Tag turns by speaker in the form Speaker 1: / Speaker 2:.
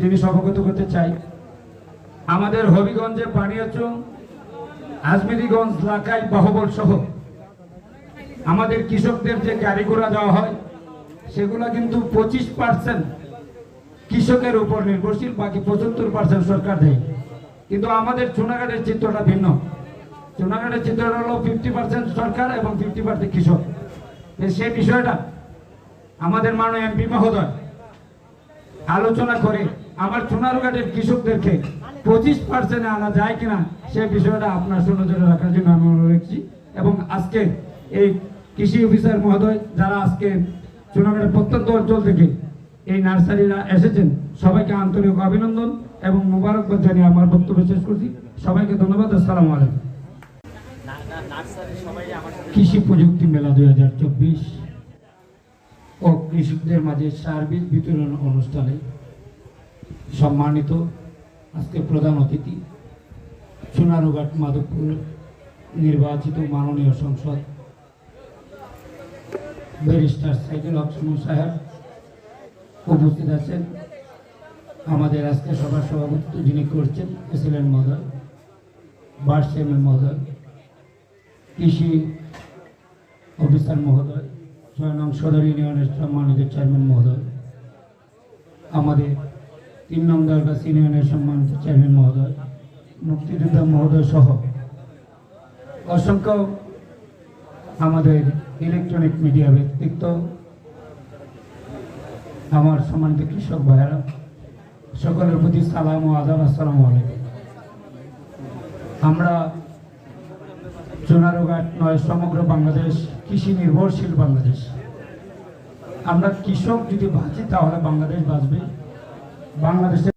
Speaker 1: জিনিস অবগত করতে চাই। আমাদের হবিগঞ্জে বানিয়াচং, আজমেরিগঞ্জ, লাখাই, বাহুবল সহ আমাদের কৃষকদের যে গাড়ি ঘোড়া দেওয়া হয় সেগুলো কিন্তু 25% কৃষকের উপর নির্ভরশীল, বাকি 75% সরকার দেয়। কিন্তু আমাদের চুনাঘাটের চিত্রটা ভিন্ন। চুনাঘাটের চিত্রটা হলো 50% সরকার এবং 50% কৃষক। সেই বিষয়টা আমাদের মাননীয় এমপি মহোদয় আলোচনা করে আমার চুনারঘাটের কৃষকদেরকে 25% আনা যায় কিনা সেই বিষয়টা আপনার সুনজরে রাখার জন্য আমি অনুরোধ রাখছি। এবং আজকে এই কৃষি অফিসার মহোদয় যারা আজকে চুনারঘাটের প্রত্যন্ত অঞ্চল থেকে এই নার্সারিরা এসেছেন, সবাইকে আন্তরিক অভিনন্দন এবং মোবারকবাদ জানিয়ে আমার বক্তব্য শেষ করছি। সবাইকে ধন্যবাদ। আসসালামু আলাইকুম। কৃষি প্রযুক্তি মেলা 2024 ও কৃষকদের মাঝে সার্ভিস বিতরণ অনুষ্ঠানে সম্মানিত আজকে প্রধান অতিথি চুনারঘাট মাধবপুর নির্বাচিত মাননীয় সংসদ ব্যারিস্টার সাইদুল হক সুমন সাহেব উপস্থিত আছেন। আমাদের আজকে সভার সভাপতিত্ব যিনি করছেন এসএলএন মহোদয়, ভাইস চেয়ারম্যান মহোদয়, কৃষি অফিসার মহোদয়, 6 নং সদর ইউনিয়নের সম্মানিত চেয়ারম্যান মহোদয়, আমাদের 3 নং দরগাছ ইউনিয়নের সম্মানিত চেয়ারম্যান মহোদয়, মুক্তিযোদ্ধা মহোদয় সহ অসংখ্য আমাদের ইলেকট্রনিক মিডিয়া ব্যক্তিত্ব, আমার সম্মানিত কৃষক ভাইয়েরা, সকলের প্রতি সালাম ও আদাব। আসসালামু আলাইকুম। আমরা চুনারঘাট নয়, সমগ্র বাংলাদেশ কৃষি নির্ভরশীল বাংলাদেশ। আমরা কৃষক যদি বাঁচি তাহলে বাংলাদেশ বাঁচবে। বাংলাদেশে